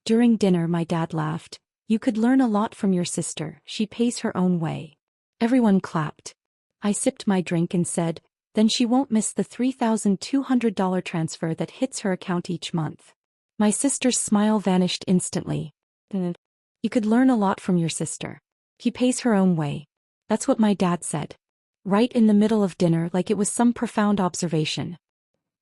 During dinner, my dad laughed. You could learn a lot from your sister, she pays her own way. Everyone clapped. I sipped my drink and said, then she won't miss the $3,200 transfer that hits her account each month. My sister's smile vanished instantly. You could learn a lot from your sister. She pays her own way. That's what my dad said. Right in the middle of dinner, like it was some profound observation.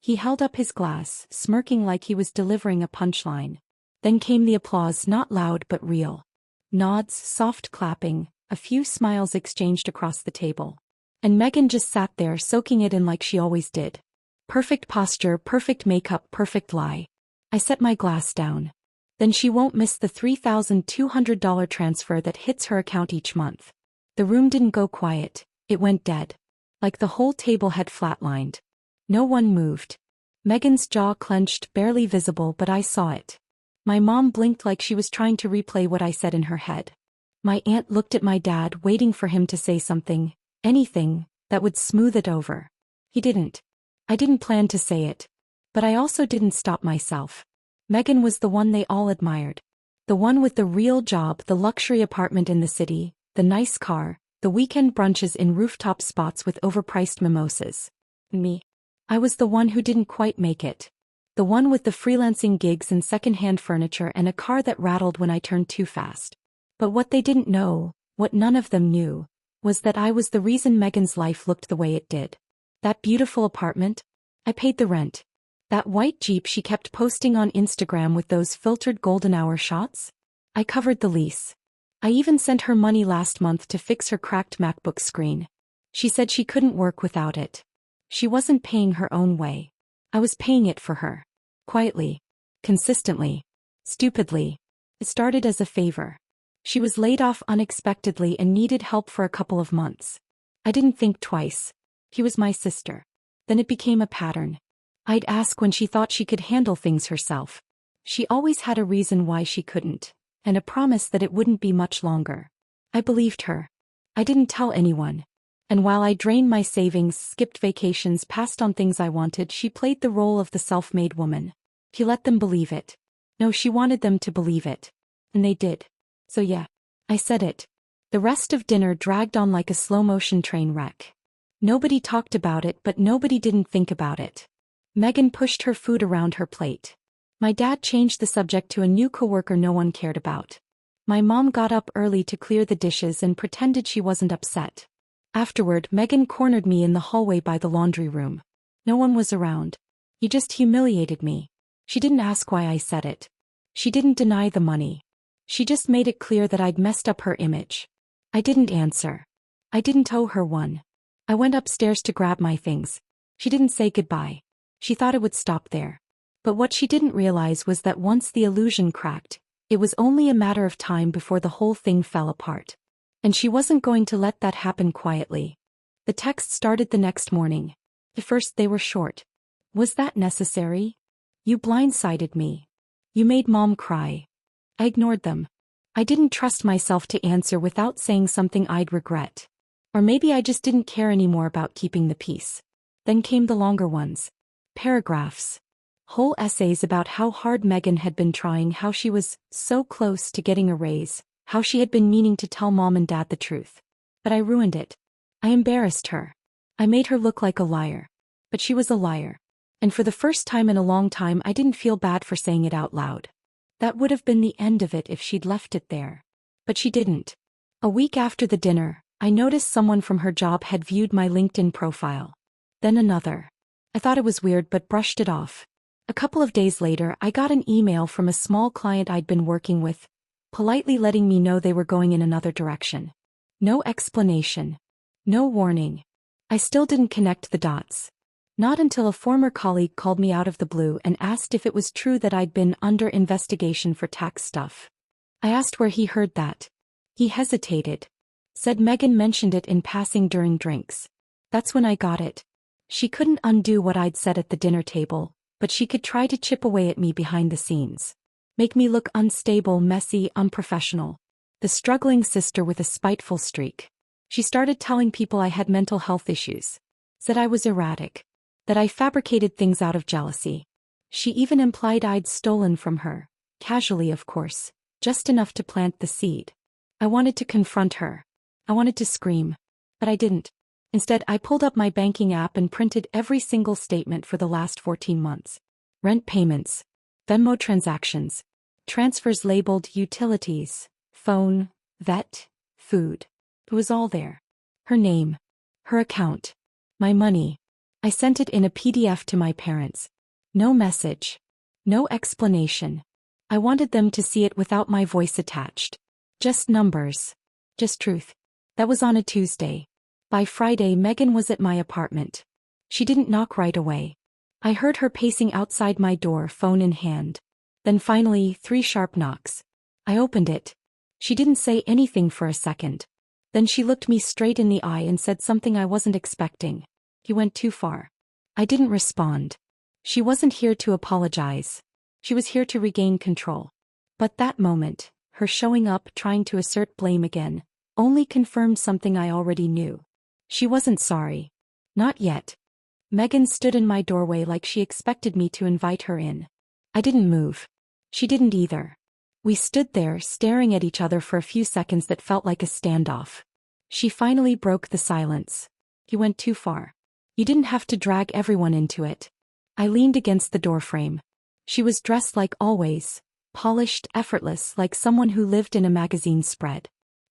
He held up his glass, smirking like he was delivering a punchline. Then came the applause, not loud but real. Nods, soft clapping, a few smiles exchanged across the table. And Megan just sat there soaking it in like she always did. Perfect posture, perfect makeup, perfect lie. I set my glass down. Then she won't miss the $3,200 transfer that hits her account each month. The room didn't go quiet, it went dead. Like the whole table had flatlined. No one moved. Megan's jaw clenched, barely visible, but I saw it. My mom blinked like she was trying to replay what I said in her head. My aunt looked at my dad, waiting for him to say something. Anything that would smooth it over. He didn't. I didn't plan to say it. But I also didn't stop myself. Megan was the one they all admired. The one with the real job, the luxury apartment in the city, the nice car, the weekend brunches in rooftop spots with overpriced mimosas. Me. I was the one who didn't quite make it. The one with the freelancing gigs and secondhand furniture and a car that rattled when I turned too fast. But what they didn't know, what none of them knew, was that I was the reason Megan's life looked the way it did. That beautiful apartment? I paid the rent. That white Jeep she kept posting on Instagram with those filtered golden hour shots? I covered the lease. I even sent her money last month to fix her cracked MacBook screen. She said she couldn't work without it. She wasn't paying her own way. I was paying it for her. Quietly. Consistently. Stupidly. It started as a favor. She was laid off unexpectedly and needed help for a couple of months. I didn't think twice. She was my sister. Then it became a pattern. I'd ask when she thought she could handle things herself. She always had a reason why she couldn't, and a promise that it wouldn't be much longer. I believed her. I didn't tell anyone. And while I drained my savings, skipped vacations, passed on things I wanted, she played the role of the self-made woman. She let them believe it. No, she wanted them to believe it. And they did. So yeah, I said it. The rest of dinner dragged on like a slow-motion train wreck. Nobody talked about it, but nobody didn't think about it. Megan pushed her food around her plate. My dad changed the subject to a new coworker no one cared about. My mom got up early to clear the dishes and pretended she wasn't upset. Afterward, Megan cornered me in the hallway by the laundry room. No one was around. He just humiliated me. She didn't ask why I said it. She didn't deny the money. She just made it clear that I'd messed up her image. I didn't answer. I didn't owe her one. I went upstairs to grab my things. She didn't say goodbye. She thought it would stop there. But what she didn't realize was that once the illusion cracked, it was only a matter of time before the whole thing fell apart. And she wasn't going to let that happen quietly. The texts started the next morning. At first they were short. Was that necessary? You blindsided me. You made Mom cry. I ignored them. I didn't trust myself to answer without saying something I'd regret. Or maybe I just didn't care anymore about keeping the peace. Then came the longer ones. Paragraphs. Whole essays about how hard Megan had been trying, how she was so close to getting a raise, how she had been meaning to tell Mom and Dad the truth. But I ruined it. I embarrassed her. I made her look like a liar. But she was a liar. And for the first time in a long time I didn't feel bad for saying it out loud. That would have been the end of it if she'd left it there. But she didn't. A week after the dinner, I noticed someone from her job had viewed my LinkedIn profile. Then another. I thought it was weird but brushed it off. A couple of days later, I got an email from a small client I'd been working with, politely letting me know they were going in another direction. No explanation. No warning. I still didn't connect the dots. Not until a former colleague called me out of the blue and asked if it was true that I'd been under investigation for tax stuff. I asked where he heard that. He hesitated. Said Megan mentioned it in passing during drinks. That's when I got it. She couldn't undo what I'd said at the dinner table, but she could try to chip away at me behind the scenes. Make me look unstable, messy, unprofessional. The struggling sister with a spiteful streak. She started telling people I had mental health issues. Said I was erratic. That I fabricated things out of jealousy. She even implied I'd stolen from her. Casually, of course, just enough to plant the seed. I wanted to confront her. I wanted to scream. But I didn't. Instead, I pulled up my banking app and printed every single statement for the last 14 months. Rent payments, Venmo transactions, transfers labeled utilities, phone, vet, food. It was all there. Her name, her account, my money. I sent it in a PDF to my parents. No message. No explanation. I wanted them to see it without my voice attached. Just numbers. Just truth. That was on a Tuesday. By Friday, Megan was at my apartment. She didn't knock right away. I heard her pacing outside my door, phone in hand. Then finally, 3 sharp knocks. I opened it. She didn't say anything for a second. Then she looked me straight in the eye and said something I wasn't expecting. "You went too far." I didn't respond. She wasn't here to apologize. She was here to regain control. But that moment, her showing up trying to assert blame again, only confirmed something I already knew. She wasn't sorry. Not yet. Megan stood in my doorway like she expected me to invite her in. I didn't move. She didn't either. We stood there staring at each other for a few seconds that felt like a standoff. She finally broke the silence. "You went too far. You didn't have to drag everyone into it." I leaned against the doorframe. She was dressed like always, polished, effortless, like someone who lived in a magazine spread.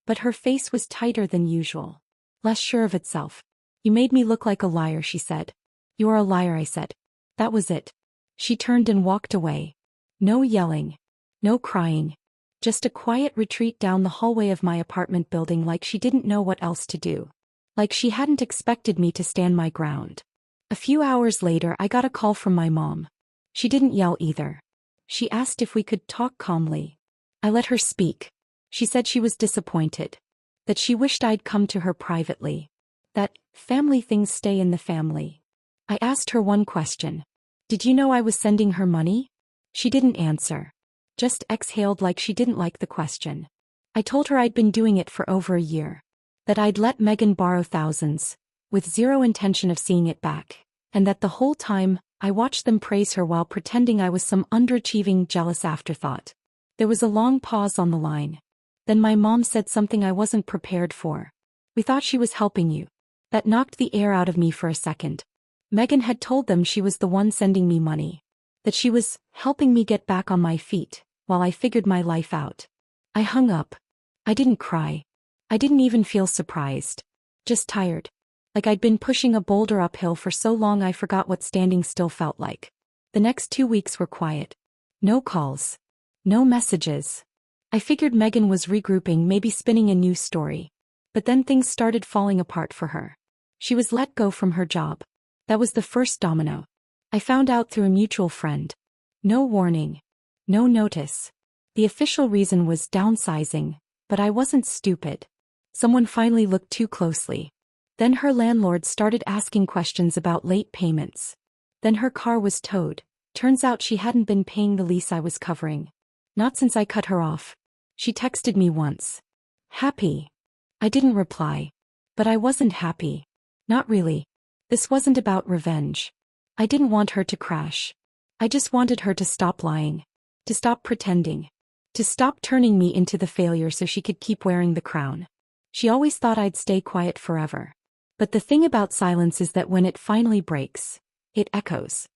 But her face was tighter than usual. Less sure of itself. "You made me look like a liar," she said. "You are a liar," I said. That was it. She turned and walked away. No yelling. No crying. Just a quiet retreat down the hallway of my apartment building like she didn't know what else to do. Like she hadn't expected me to stand my ground. A few hours later, I got a call from my mom. She didn't yell either. She asked if we could talk calmly. I let her speak. She said she was disappointed. That she wished I'd come to her privately. That family things stay in the family. I asked her one question. "Did you know I was sending her money?" She didn't answer. Just exhaled like she didn't like the question. I told her I'd been doing it for over a year. That I'd let Megan borrow thousands, with zero intention of seeing it back. And that the whole time, I watched them praise her while pretending I was some underachieving, jealous afterthought. There was a long pause on the line. Then my mom said something I wasn't prepared for. "We thought she was helping you." That knocked the air out of me for a second. Megan had told them she was the one sending me money. That she was helping me get back on my feet, while I figured my life out. I hung up. I didn't cry. I didn't even feel surprised. Just tired. Like I'd been pushing a boulder uphill for so long I forgot what standing still felt like. The next 2 weeks were quiet. No calls. No messages. I figured Megan was regrouping, maybe spinning a new story. But then things started falling apart for her. She was let go from her job. That was the first domino. I found out through a mutual friend. No warning. No notice. The official reason was downsizing, but I wasn't stupid. Someone finally looked too closely. Then her landlord started asking questions about late payments. Then her car was towed. Turns out she hadn't been paying the lease I was covering. Not since I cut her off. She texted me once. "Happy?" I didn't reply. But I wasn't happy. Not really. This wasn't about revenge. I didn't want her to crash. I just wanted her to stop lying. To stop pretending. To stop turning me into the failure so she could keep wearing the crown. She always thought I'd stay quiet forever. But the thing about silence is that when it finally breaks, it echoes.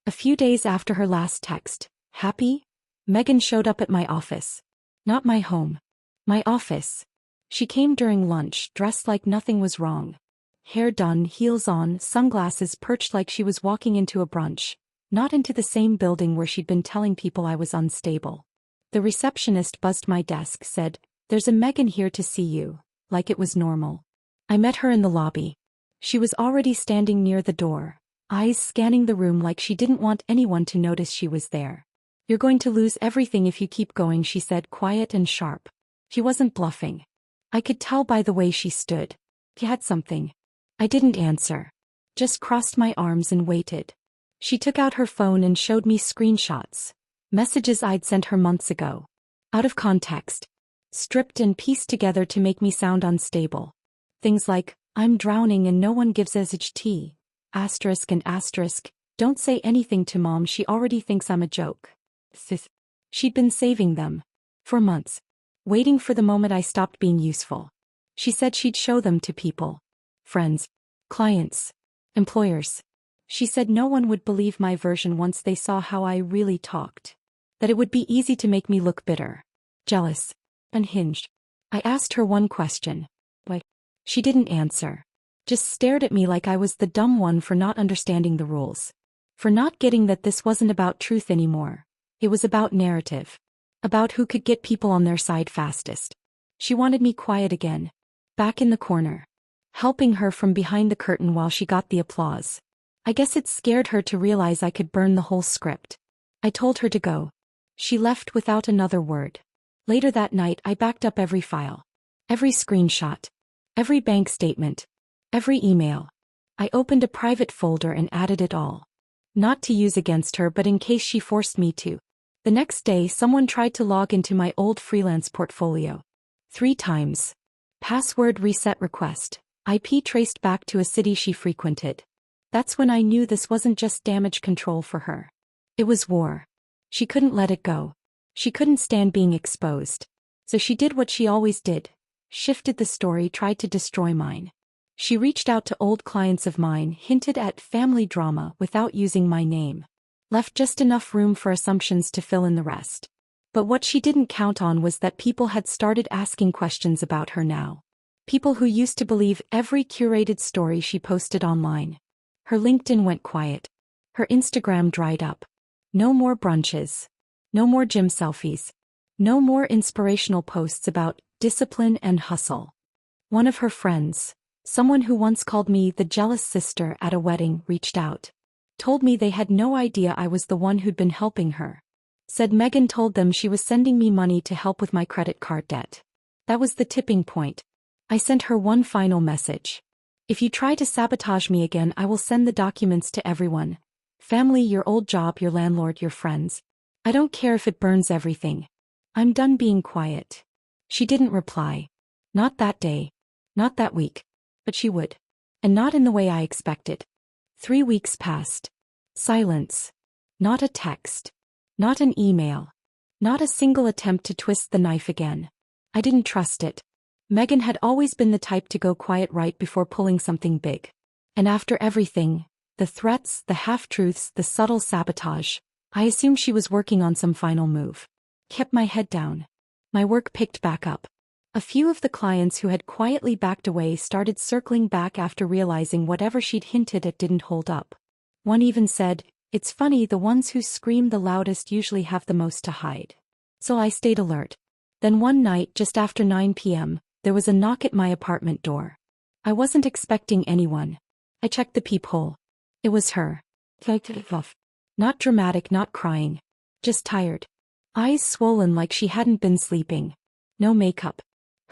A few days after her last text, "Happy?" Megan showed up at my office. Not my home. My office. She came during lunch, dressed like nothing was wrong. Hair done, heels on, sunglasses perched like she was walking into a brunch. Not into the same building where she'd been telling people I was unstable. The receptionist buzzed my desk, said, "There's a Megan here to see you," like it was normal. I met her in the lobby. She was already standing near the door, eyes scanning the room like she didn't want anyone to notice she was there. "You're going to lose everything if you keep going," she said, quiet and sharp. She wasn't bluffing. I could tell by the way she stood. She had something. I didn't answer. Just crossed my arms and waited. She took out her phone and showed me screenshots. Messages I'd sent her months ago. Out of context. Stripped and pieced together to make me sound unstable. Things like, "I'm drowning and no one gives tea. Asterisk and asterisk, don't say anything to mom, she already thinks I'm a joke. Sis. She'd been saving them. For months. Waiting for the moment I stopped being useful. She said she'd show them to people. Friends. Clients. Employers. She said no one would believe my version once they saw how I really talked. That it would be easy to make me look bitter. Jealous. Unhinged. I asked her one question. Why? She didn't answer. Just stared at me like I was the dumb one for not understanding the rules. For not getting that this wasn't about truth anymore. It was about narrative. About who could get people on their side fastest. She wanted me quiet again. Back in the corner. Helping her from behind the curtain while she got the applause. I guess it scared her to realize I could burn the whole script. I told her to go. She left without another word. Later that night I backed up every file. Every screenshot. Every bank statement. Every email. I opened a private folder and added it all. Not to use against her but in case she forced me to. The next day someone tried to log into my old freelance portfolio. 3 times. Password reset request. IP traced back to a city she frequented. That's when I knew this wasn't just damage control for her. It was war. She couldn't let it go. She couldn't stand being exposed. So she did what she always did. Shifted the story, tried to destroy mine. She reached out to old clients of mine, hinted at family drama without using my name. Left just enough room for assumptions to fill in the rest. But what she didn't count on was that people had started asking questions about her now. People who used to believe every curated story she posted online. Her LinkedIn went quiet. Her Instagram dried up. No more brunches. No more gym selfies. No more inspirational posts about discipline and hustle. One of her friends, someone who once called me the jealous sister at a wedding, reached out. Told me they had no idea I was the one who'd been helping her. Said Megan told them she was sending me money to help with my credit card debt. That was the tipping point. I sent her one final message. If you try to sabotage me again, I will send the documents to everyone. Family, your old job, your landlord, your friends. I don't care if it burns everything. I'm done being quiet. She didn't reply. Not that day. Not that week. But she would. And not in the way I expected. 3 weeks passed. Silence. Not a text. Not an email. Not a single attempt to twist the knife again. I didn't trust it. Megan had always been the type to go quiet right before pulling something big. And after everything, the threats, the half-truths, the subtle sabotage, I assumed she was working on some final move. Kept my head down. My work picked back up. A few of the clients who had quietly backed away started circling back after realizing whatever she'd hinted at didn't hold up. One even said, "It's funny, the ones who scream the loudest usually have the most to hide." So I stayed alert. Then one night, just after 9 p.m., there was a knock at my apartment door. I wasn't expecting anyone. I checked the peephole. It was her. Not dramatic, not crying. Just tired. Eyes swollen like she hadn't been sleeping. No makeup.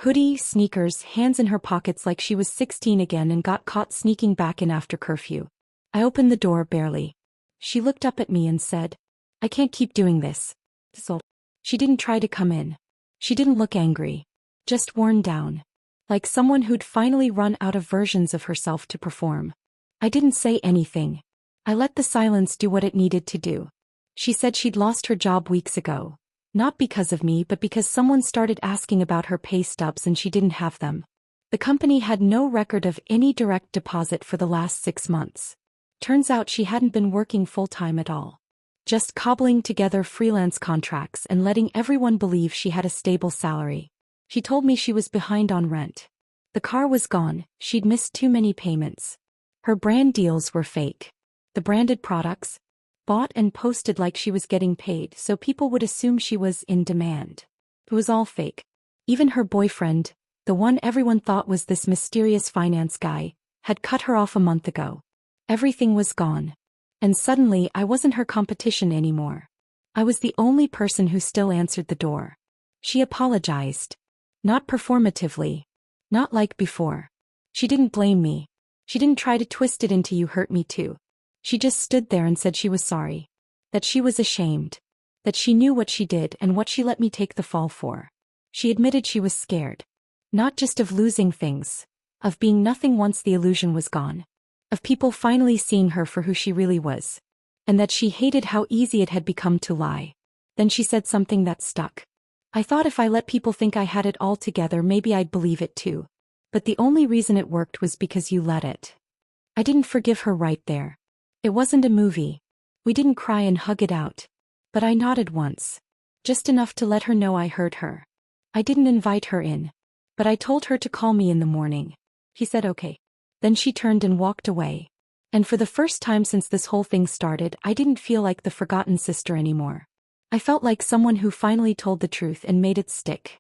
Hoodie, sneakers, hands in her pockets like she was 16 again and got caught sneaking back in after curfew. I opened the door barely. She looked up at me and said, "I can't keep doing this." So, she didn't try to come in. She didn't look angry. Just worn down. Like someone who'd finally run out of versions of herself to perform. I didn't say anything. I let the silence do what it needed to do. She said she'd lost her job weeks ago. Not because of me but because someone started asking about her pay stubs and she didn't have them. The company had no record of any direct deposit for the last 6 months. Turns out she hadn't been working full-time at all. Just cobbling together freelance contracts and letting everyone believe she had a stable salary. She told me she was behind on rent. The car was gone, she'd missed too many payments. Her brand deals were fake. The branded products, bought and posted like she was getting paid so people would assume she was in demand. It was all fake. Even her boyfriend, the one everyone thought was this mysterious finance guy, had cut her off a month ago. Everything was gone. And suddenly I wasn't her competition anymore. I was the only person who still answered the door. She apologized. Not performatively. Not like before. She didn't blame me. She didn't try to twist it into "you hurt me too." She just stood there and said she was sorry. That she was ashamed. That she knew what she did and what she let me take the fall for. She admitted she was scared. Not just of losing things. Of being nothing once the illusion was gone. Of people finally seeing her for who she really was. And that she hated how easy it had become to lie. Then she said something that stuck. I thought if I let people think I had it all together, maybe I'd believe it too. But the only reason it worked was because you let it. I didn't forgive her right there. It wasn't a movie. We didn't cry and hug it out. But I nodded once. Just enough to let her know I heard her. I didn't invite her in. But I told her to call me in the morning. He said okay. Then she turned and walked away. And for the first time since this whole thing started, I didn't feel like the forgotten sister anymore. I felt like someone who finally told the truth and made it stick.